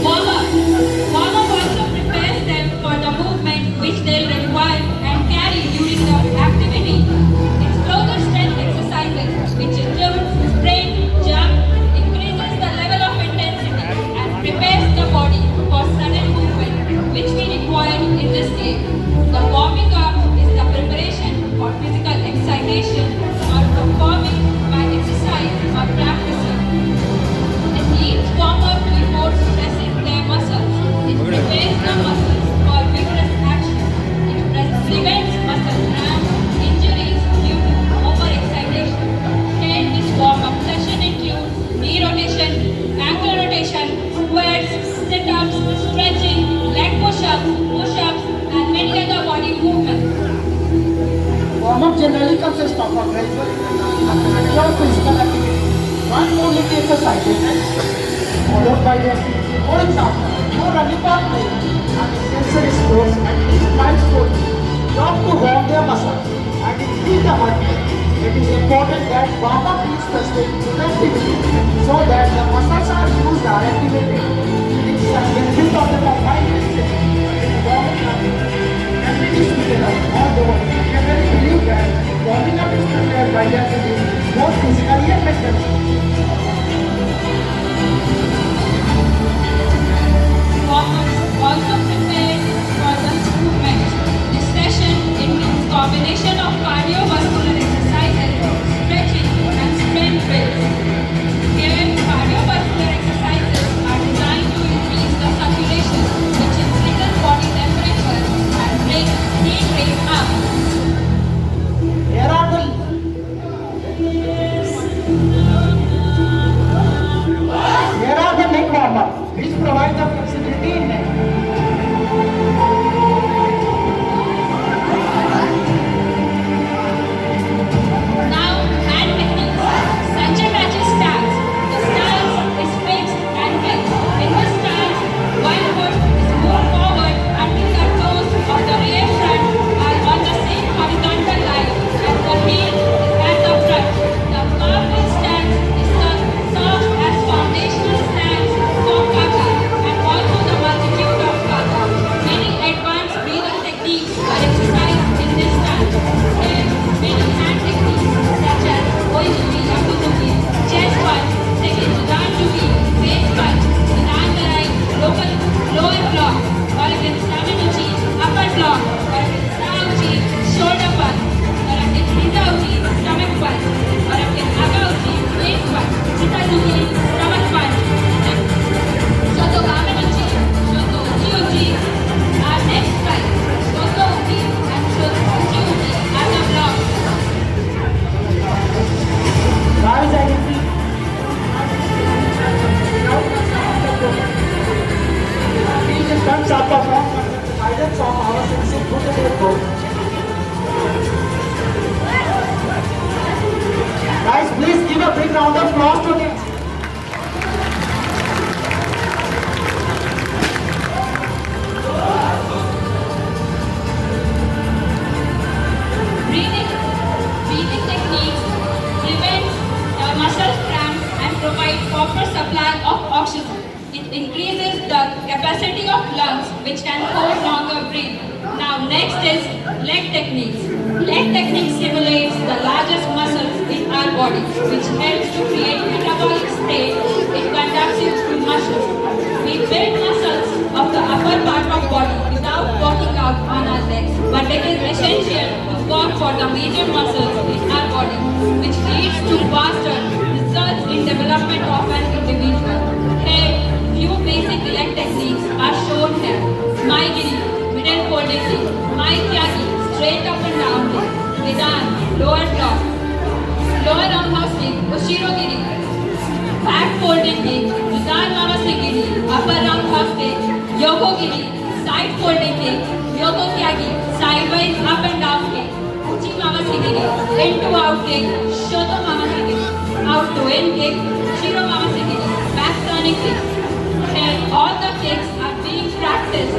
Warm-up. Warm-up also prepares them for the movement which they'll require and carry during the activity. It's further strength exercises which include sprint, jump, increases the level of intensity and prepares the body for sudden movement which we require in this game. The warming up is the preparation for physical excitation or performing by exercise or practicing. It needs warm-up before stressing their muscles. It prepares the muscles for vigorous action. It prevents muscle cramps, injuries due to overexcitation. Here this warm-up session includes knee rotation, ankle rotation, squats, sit-ups, stretching, leg push-ups, push-ups, and many other body movements. Warm-up generally consists of a gradual pure physical activity. One mobility exercises followed by the activity. For example, no running or playing and intensive sports at least milestones. Job to warm their muscles and increase the heart rate. It is important that warm-up is specific to the activity so that the muscles are used or activated. It is a benefit of the combined activity. Warming up can be distributed all the way. We generally believe that warming up is prepared by the activity both physically and mentally. Warm-ups also prepare for the movement. This session includes combination of cardiovascular exercises, stretching, and strength builds. Here, cardiovascular exercises are designed to increase the circulation, which increases body temperature and brings heat rate up. Here are the neck warm-up, which provides the flexibility in neck. Now, hand techniques. Sanjay matches stance. The stance is fixed and fixed. In this stance, one foot is moved forward until the toes of the rear front are on the same horizontal line and the heel is at the front. The powerful stance is served as foundational stance for Kata and also the multitude of Kata. Many advanced breathing techniques are exercised in this stance. Here, many hand techniques such as Oizuki, Yakuzuki, chest punch, second Sudan Juki, face punch, Sudan Garai, lower block, or again Saminuchi, upper block, or again Sauchi, shoulder punch, or again Hizauchi, stomach punch, or again Agauchi, face punch, Chitazuki, stomach punch, Shoto Gamenuchi, Shoto Uchiuchi are next type, Shoto Uchi and Shoto Uchiuchi are the blocks. Guys, I repeat. These stunts are performed under the guidance of our sensei Gurudev Coach. Guys, please give a big round of applause to them. Breathing techniques prevents the muscle cramps and provide proper supply of oxygen. It increases the capacity of lungs which can hold longer breath. Now next is leg techniques. Leg technique stimulates the largest muscles in our body which helps to create metabolic state. It conducts it through muscles. We build muscles of the upper part of body without working out on our legs, but it is essential to work for the major muscles in our body, which leads to faster results in development of an individual. Here, few basic leg techniques are shown here. Maigiri, middle folding leg. Maikyagi, straight up and down leg. Nidan, lower block. Lower roundhouse leg, Ushirogiri. Back folding leg, Nidan Mamasegiri. Upper roundhouse leg, Yokogiri. Side folding leg, Yokokyagi. Sideways up and down leg. Uchi Mamasegiri. In to out leg, Shoto Mamasegiri. Out to in leg, Shiro Mamasegiri. Back turning leg. kicks are being practiced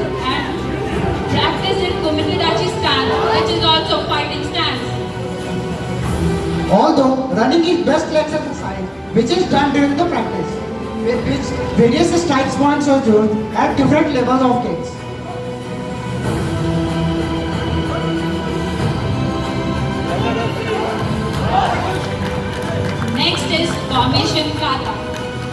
in Kumitidachi stance, which is also fighting stance. Although running is best legs exercise, which is done during the practice, with which various strikes points are used at different levels of kicks. Next is formation kata.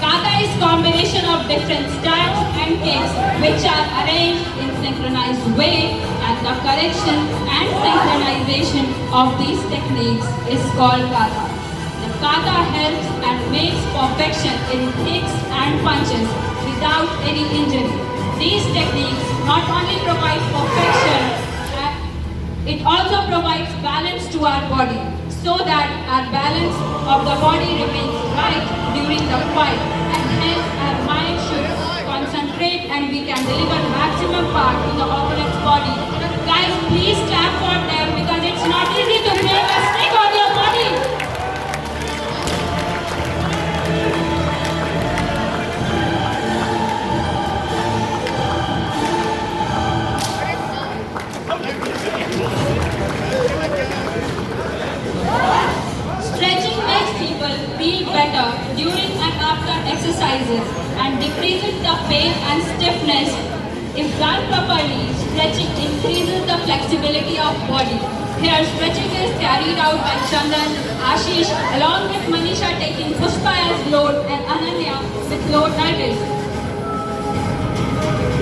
Kata is combination of different stabs and kicks which are arranged in synchronized way, and the correction and synchronization of these techniques is called kata. The kata helps and makes perfection in kicks and punches without any injury. These techniques not only provide perfection, it also provides balance to our body, so that our balance of the body remains right during the fight, and hence our mind should concentrate and we can deliver maximum power to the opponent's body. Guys, please clap for them because it's not easy to make a stick on your body. Stretching makes people feel better during and after exercises and decreases the pain and stiffness. If done properly, stretching increases the flexibility of body. Here, stretching is carried out by Chandan, Ashish, along with Manisha taking Pushpa as load and Ananya with load nighters.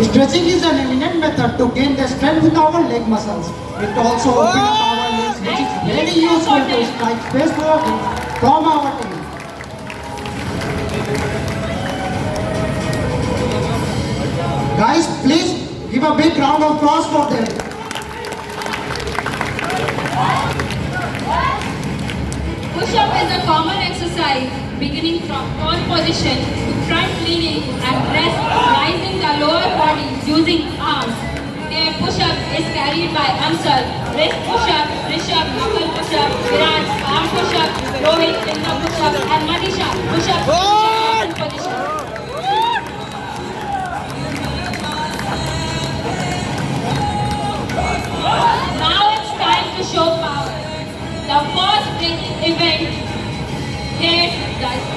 Stretching is an eminent method to gain the strength in our leg muscles. It also opens up our legs, which is very useful to strike space walking from our team. Guys, please give a big round of applause for them. Push-up is a common exercise beginning from pole position to front leaning and rest, rising the lower body using arms. Here, push-up is carried by Ansar, wrist push-up, Rishabh, knuckle push-up, Virat, arm push-up, Rohit, finger push-up, and Manisha, push-up, open position. Now it's time to show power. The first event here,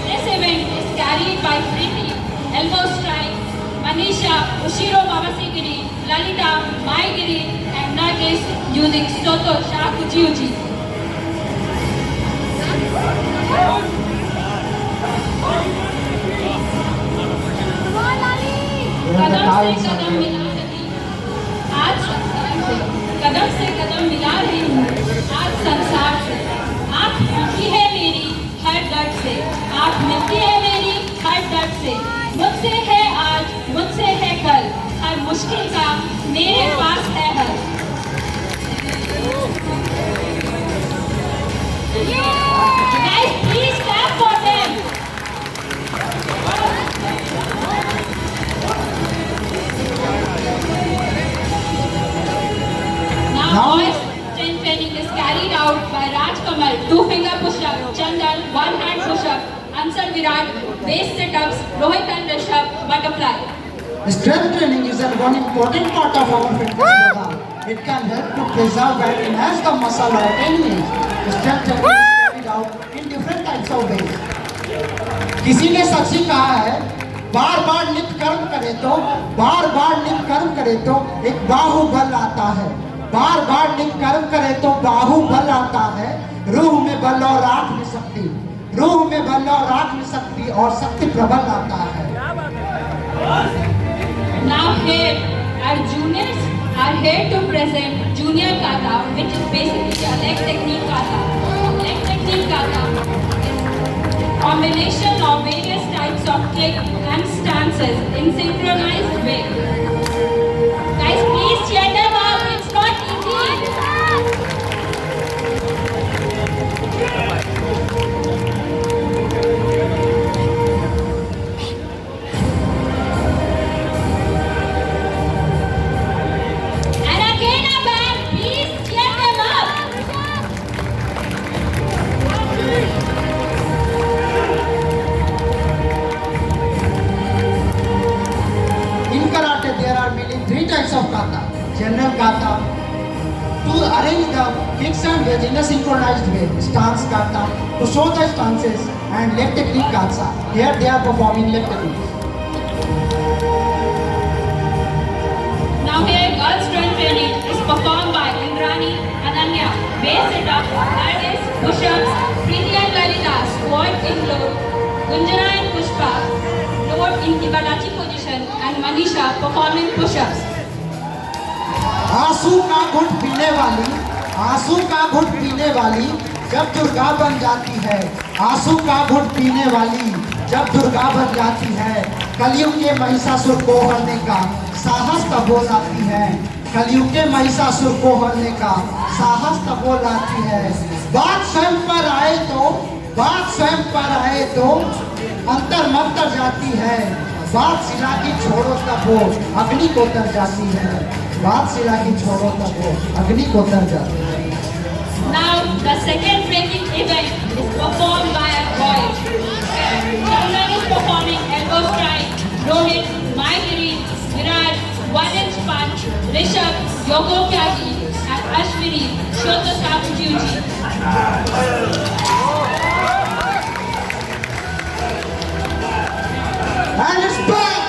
this event is carried by Preeti, elbow strike, Manisha, Ushiro Babasigiri, Lalita, Maigiri, and Nargis using Soto Shakuchiuchi. कदम से कदम मिला रही हूँ आज संसार से, आँख मिलती है मेरी हर दर्द से, आँख मिलती है मेरी हर दर्द से, मुझसे है आज, मुझसे है कल, हर मुश्किल का मेरे पास है हल। Guys, please clap for them. Now, boys strength training is carried out by Raj Kamal, 2-finger push-up, Chandan, 1-hand push-up, Ansar Virat, base sit-ups, Rohit and Rishabh, butterfly. Strength training is one important part of our fitness program. It can help to preserve and enhance the muscle at any age. Strength training is carried out in different types of ways. किसी ने सच ही कहा है, बार बार नित्य कर्म करे तो, बार बार नित्य कर्म करे तो एक बाहुबल आता है। बार बार नित्य कर्म करे तो बाहुबल आता है। रूह में बल और आँख में शक्ति, रूह में बल और आँख में शक्ति और शक्ति प्रबल आता है। Now here, our juniors are here to present Junior Kata, which is basically a leg technique kata. Leg technique kata is combination of various types of kick and stances in synchronized way. Guys, please cheer them up. It's not easy. And again a band, please cheer them up. General Kata. To arrange the kicks and wedge in a synchronized way. Stance Kata. To show the stances and leg technique Katsa. Here they are performing leg technique. Now here girls strength training is performed by Indrani, Ananya, base sit-up, ladder, push-ups, Preeti and Lalita, squat in low, Gunjana and Pushpa, load in Kibalachi position, and Manisha performing push-ups. आंसू का घुट पीने वाली, आंसू का घुट पीने वाली जब दुर्गा बन जाती है, आंसू का घुट पीने वाली जब दुर्गा बन जाती है, कलयुग के महिषासुर को हरने का साहस तब वो लाती है, कलयुग के महिषासुर को हरने का साहस तब वो लाती है। बात स्वयं पर आए तो, बात स्वयं पर आए तो अंतर मंतर जाती है, बात शिला की छोड़ो तब वो अग्नि को तर जाती है, बात शिला की छोड़ो तब वो अग्नि को तर जाती है। Now the second breaking event is performed by a boy. Chandan is performing elbow strike, Rohit, Mahiri, Virat, 1-inch punch, Rishabh, Yogo Kyagi, and Ashwini show the Sabu Juji. And it's back!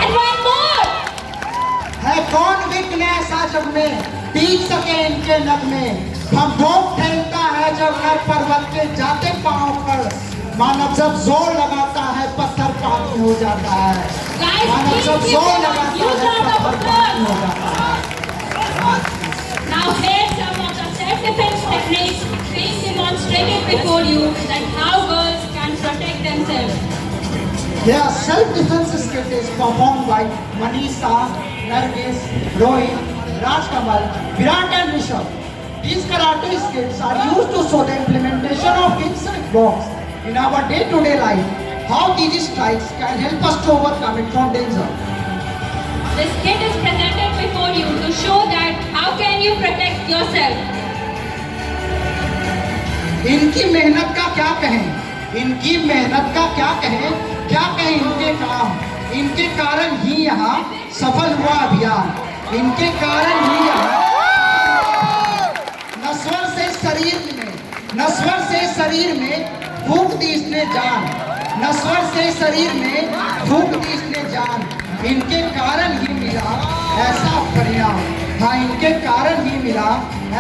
And one more! है कौन विघ्न ऐसा जग में teak सके इनके नग में, हम भोग फैलता है जब नर पर्वत के जाते पांव पर, मानव जब जोर लगाता है पत्थर पानी हो जाता है, मानव जब जोर लगाता है पत्थर पानी हो जाता है। Now here some of the self-defense techniques being demonstrated before you that how girls can protect themselves. Their self-defense skill is performed by Manisha, Nargis, Rohit, Rajkamal, Virat and Rishabh. These karate skills are used to show the implementation of kicks and blocks in our day-to-day life. How these strikes can help us to overcome it from danger. This kit is presented before you to show that how can you protect yourself. इनकी मेहनत का क्या कहें, इनकी मेहनत का क्या कहें, क्या कहें इनके काम, इनके कारण ही यहाँ सफल हुआ अभियान, इनके कारण ही यहाँ नस्वर से शरीर में, नस्वर से शरीर में फूंक दी इसने जान, नस्वर से शरीर में फूंक दी इसने जान, इनके कारण ही मिला ऐसा परिणाम, हाँ इनके कारण ही मिला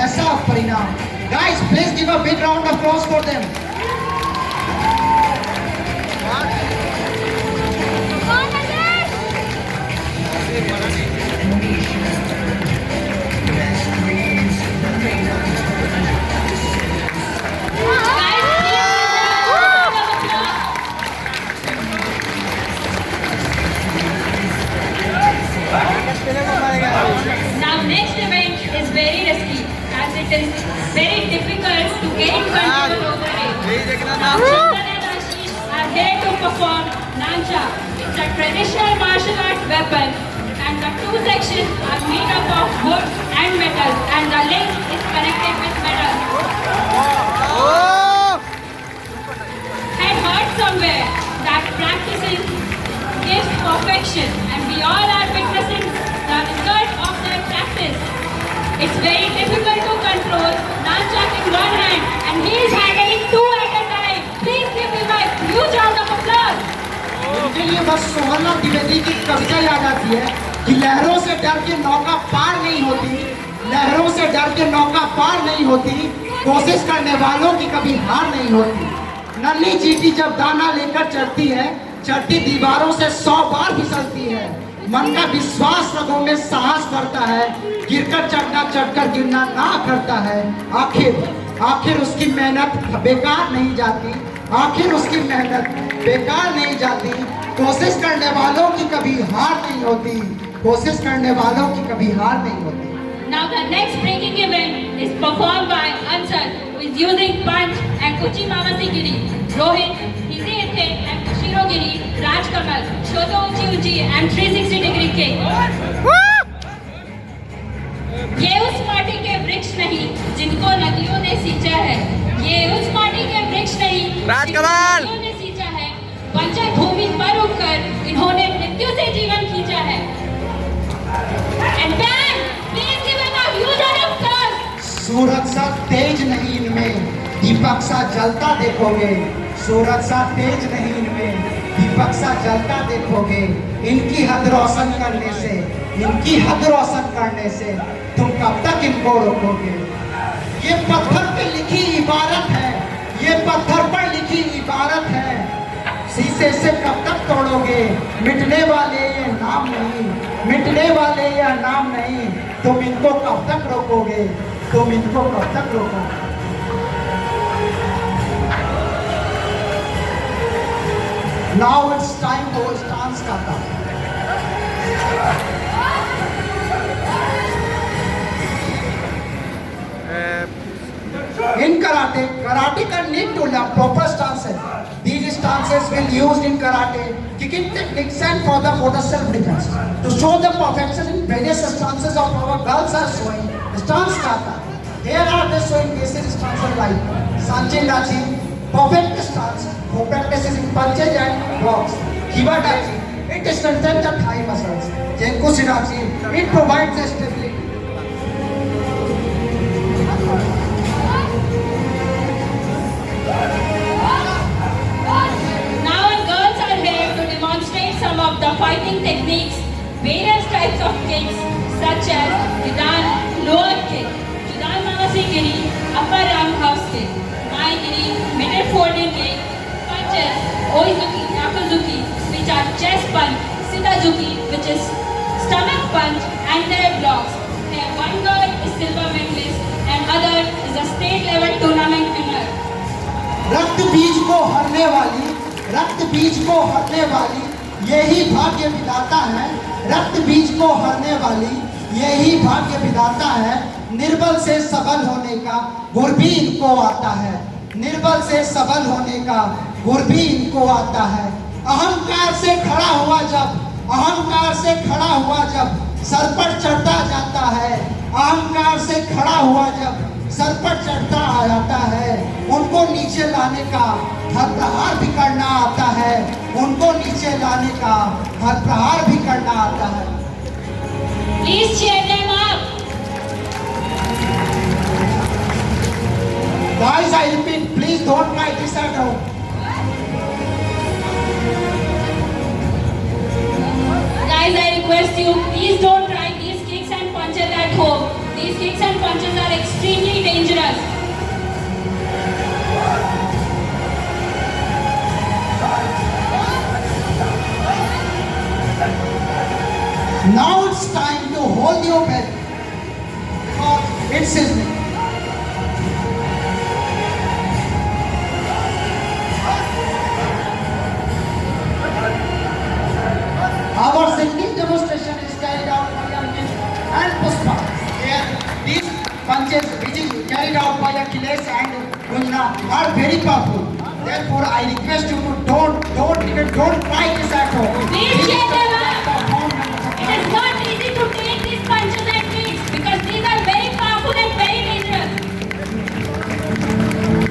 ऐसा परिणाम। Guys, please give a big round of applause for them. Now next event is very risky as it is very difficult to gain control over it. Now Chandan and Ashish are here to perform Nancha. It's a traditional martial art weapon and the two sections are made up of wood and metal and the link is connected with metal. Had heard somewhere that practicing gives perfection and we all are witnessing the result of that practice. It's very difficult to control Nunchuck in one hand and he is handling two at a time. Please give him a huge round of applause. इनके लिए बस सुवर्णा द्विवेदी की कविता याद आती है कि लहरों से डर के नौका पार नहीं होती, लहरों से डर के नौका पार नहीं होती, कोशिश करने वालों की कभी हार नहीं होती। नन्ही चींटी जब दाना लेकर चढ़ती है, चढ़ती दीवारों से 100 बार फिसलती है, मन का विश्वास रगों में साहस बढ़ता है, गिरकर चढ़ना चढ़कर गिरना ना करता है, आखिर उसकी मेहनत बेकार नहीं जाती, आखिर उसकी मेहनत बेकार नहीं जाती, कोशिश करने वालों की कभी हार नहीं होती, कोशिश करने वालों की कभी हार नहीं होती। Now the next breaking event is performed by Ansar who is using punch and Kuchi Mamasigiri, Rohit, Hideyate and Kushirogiri, Rajkamal, Shoto Uchi Uchi and 360 degree kick. ये उस माटी के वृक्ष नहीं जिनको नदियों ने सींचा है, ये उस माटी के वृक्ष नहीं जिनको नदियों ने सींचा है, बंजर भूमि पर उगकर इन्होंने And Ben, please give him a huge round of applause. सूरज सा तेज नहीं इनमें, दीपक सा जलता देखोगे। सूरज सा तेज नहीं इनमें, दीपक सा जलता देखोगे। इनकी हद रोशन करने से, इनकी हद रोशन करने से तुम कब तक इनको रोकोगे? ये पत्थर पे लिखी इबारत है, ये पत्थर पर लिखी इबारत है। शीशे से कब तक तोड़ोगे? मिटने वाले ये नाम नहीं, मिटने वाले ये नाम नहीं। तुम इनको कब तक रोकोगे? तुम इनको कब तक रोकोगे? Now it's time for stance kata. In karate, karateka need to learn proper stances. These stances will used in karate, kicking techniques and for the self-defense. To show the perfection in various stances of our girls are showing stance kata. Here are the showing basic stances like Sanchin Dachi, perfect stance, who practices in punches and blocks. Kibadachi, it strengthens the thigh muscles. Jenku Shidachi, it provides the stability. Some of the fighting techniques, various types of kicks such as Jidan lower kick, Jidan Manasigiri upper roundhouse kick, Maigiri middle folding kick, punches, Oizuki, Yakuzuki which are chest punch, Sidazuki which is stomach punch and their blocks. Here one girl is silver medalist and other is a state level tournament winner. रक्त बीज को हरने वाली, रक्त बीज को हरने वाली यही भाग्य विधाता है। रक्त बीज को हरने वाली यही भाग्य विधाता है। निर्बल से सबल होने का गुर भी इनको आता है। निर्बल से सबल होने का गुर भी इनको आता है। अहंकार से खड़ा हुआ जब, अहंकार से खड़ा हुआ जब सर पर चढ़ता जाता है, अहंकार से खड़ा हुआ जब सर पर चढ़ता आ जाता है, उनको नीचे लाने का हर प्रहार भी करना आता है। उनको नीचे लाने का हर प्रहार भी करना आता है। Please cheer them up. Guys, I repeat, please don't try this at home. Guys, I request you, please don't try these kicks and punches at home. These kicks and punches are extremely dangerous. Now it's time to hold your breath because it's sizzling. Our sizzling demonstration is carried out by Ankit and Pushpa. Here, these punches which is carried out by Achilles and Gunjana are very powerful. Therefore, I request you to don't try this at home. Please cheer them up. It is not easy to take these punches and kicks because these are very powerful and very dangerous.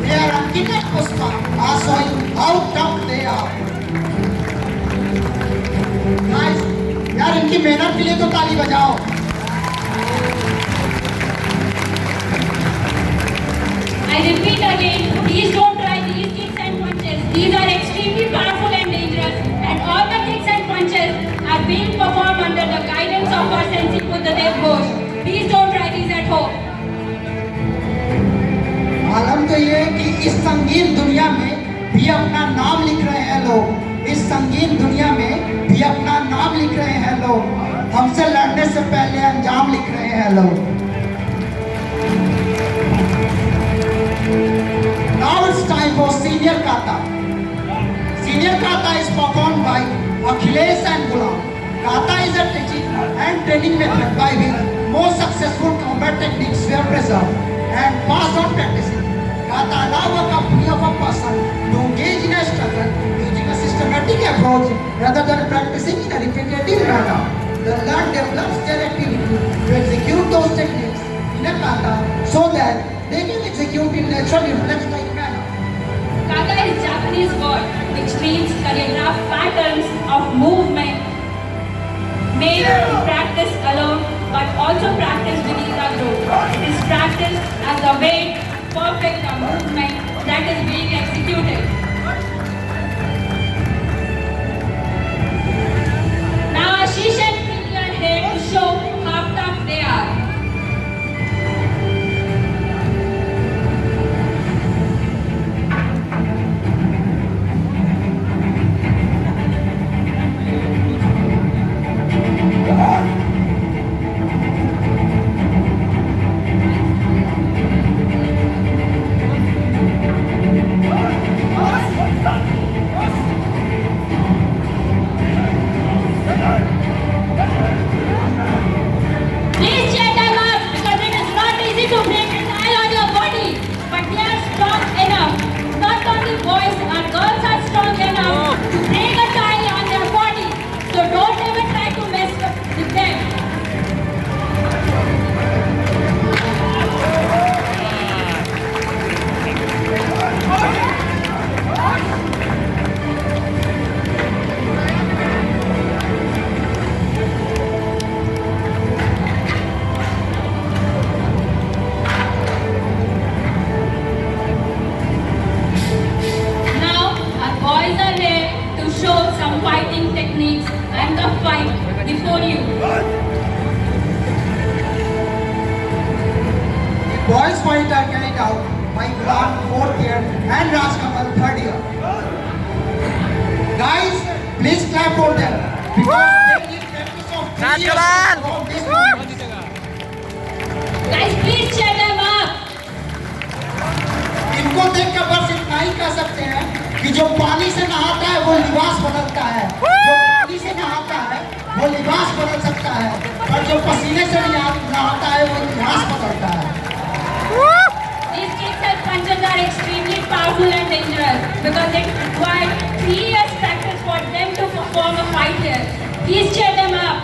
Here, Ankit and Pushpa are showing how tough they are. Guys, यार इनकी मेहनत के लिए तो ताली बजाओ। I repeat again, please don't try these kicks and punches. These are extremely powerful and dangerous, and all the kicks and punches are being performed under the guidance of our Sensei Buddhadev Ghosh. Please don't try these at home. मालूम तो ये है कि इस संगीन दुनिया में भी अपना नाम लिख रहे हैं लोग। इस संगीन दुनिया में भी अपना नाम लिख रहे हैं लोग। हमसे लड़ने से पहले अंजाम लिख रहे हैं लोग। Now it's time for senior kata. Senior kata is performed by Achilles and Gulam. Kata is a teaching and training method by which most successful combat techniques were preserved and passed on practicing. Kata allow a company of a person to engage in a struggle using a systematic approach rather than practicing in a repetitive manner. The learner develops their activity to execute those techniques in a kata so that they can execute in natural reflex-like manner. Kata is Japanese word which means choreographed patterns of movement made to practice alone but also practice Vinita Group. It is practiced as a way to perfect the movement that is being executed. Now Ashish and Preeti are here to show how tough they are. Please cheer them up because it is not easy to break a tile on your body, but they are strong enough. Not only boys and girls are strong enough to break a tile on their body, so don't ever try to mess with them. Now, our boys are here to show some fighting techniques and the fight before you. The boys' fight are carried out by Gulam 4th year and Rajkamal 3rd year. Guys, please clap for them because they did practice of 3 years from this moment. Guys, please cheer them up. इनको देखकर बस इतना ही कह सकते हैं कि जो पानी से नहाता है वो लिबास बदलता है, जो पानी से नहाता है वो लिबास बदल सकता है, और जो पसीने से नहाता है वो इतिहास बदलता है। These kicks and punches are extremely powerful and dangerous because it required 3 years practice for them to perform a fight here. Please cheer them up.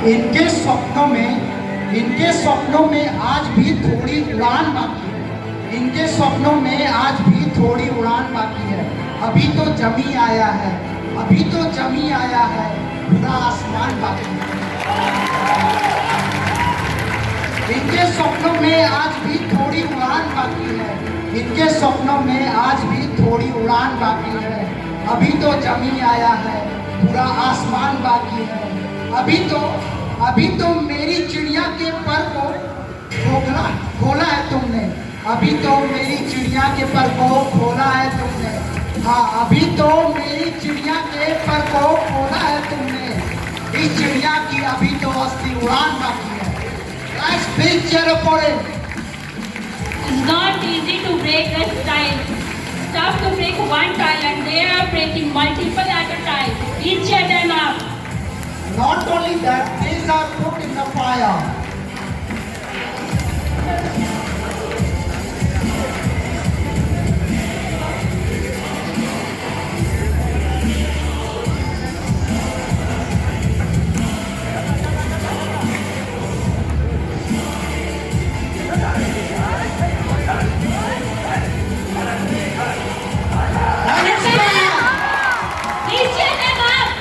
इनके सपनों में आज भी थोड़ी उड़ान बाकी है, इनके सपनों में आज भी थोड़ी उड़ान बाकी है। अभी तो जमी आया है, अभी तो जमी आया है, पूरा आसमान बाकी है। इनके सपनों में आज भी थोड़ी उड़ान बाकी है, इनके सपनों में आज भी थोड़ी उड़ान बाकी है। अभी तो जमीन आया है, पूरा आसमान बाकी है। अभी तो मेरी चिड़िया के पर को खोला है तुमने। अभी तो मेरी चिड़िया के पर को खोला है तुमने। हाँ, अभी तो मेरी चिड़िया के पर को खोला है तुमने। इस चिड़िया की अभी तो असली उड़ान बाकी है। Guys, please cheer up for it. It's not easy to break the tie. It's tough to break one tie and they are breaking multiple at a time. Please cheer them up. Not only that, these are put in the fire. Please cheer them up.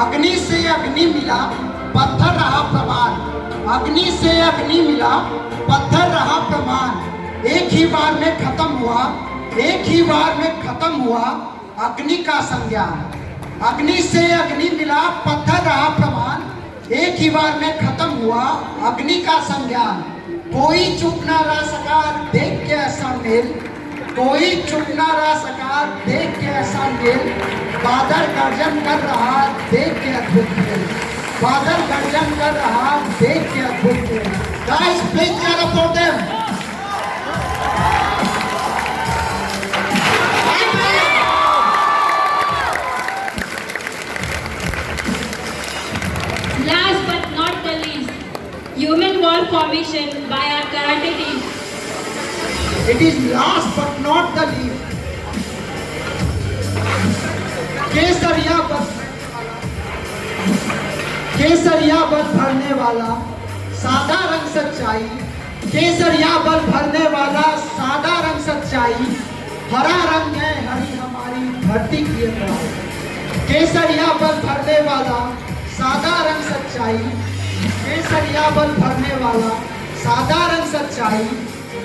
अग्नि से अग्नि मिला, पत्थर रहा प्रमाण। अग्नि से अग्नि मिला, पत्थर रहा प्रमाण। एक ही बार में खत्म हुआ, एक ही बार में खत्म हुआ अग्नि का संज्ञान। अग्नि से अग्नि मिला, पत्थर रहा प्रमाण। एक ही बार में खत्म हुआ अग्नि का संज्ञान। कोई चुप ना रह सका देख के ऐसा मेल, कोई चुप ना रह सका देख के ऐसा मेल। बादल गर्जन कर रहा देख के अद्भुत खेल, बादल गर्जन कर रहा देख के अद्भुत खेल। Guys, please cheer up for them. It is last but not the least. केसरिया बल भरने वाला सादा रंग सच्चाई, केसरिया बल भरने वाला सादा रंग सच्चाई, हरा रंग है हरी हमारी धरती की अंगड़ाई। केसरिया बल भरने वाला सादा रंग सच्चाई, केसरिया बल भरने वाला सादा रंग सच्चाई,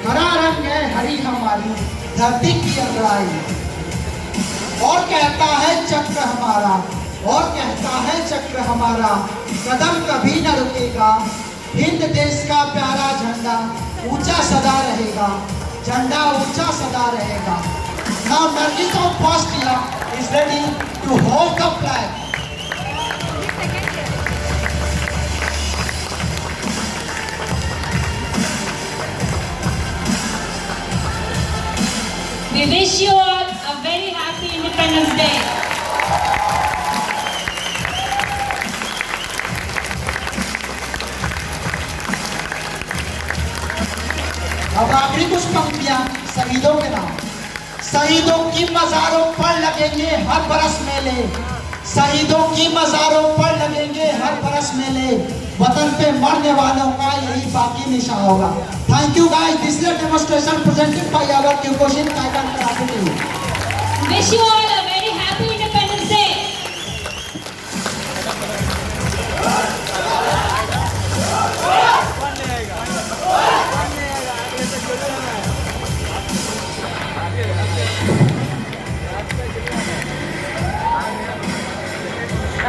हरा रंग है हरी हमारी धरती की अंगड़ाई। और कहता है चक्र हमारा, और कहता है चक्र हमारा, कदम कभी न रुकेगा, हिंद देश का प्यारा झंडा ऊंचा सदा रहेगा, झंडा ऊंचा सदा रहेगा। Now Nargis of first year is ready to hold the flag. We wish you all a very happy Independence Day. अब आखिरी कुछ पंक्तियां शहीदों के नाम। शहीदों की मज़ारों पर लगेंगे हर बरस मेले, शहीदों की मज़ारों पर लगेंगे हर बरस मेले, वतन पे मरने वालों का यही बाकी निशान होगा। Thank you guys, this is demonstration presented by our Kyokushin टाइगन karate team. Wish you all a very happy Independence Day.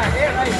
Aê, vai!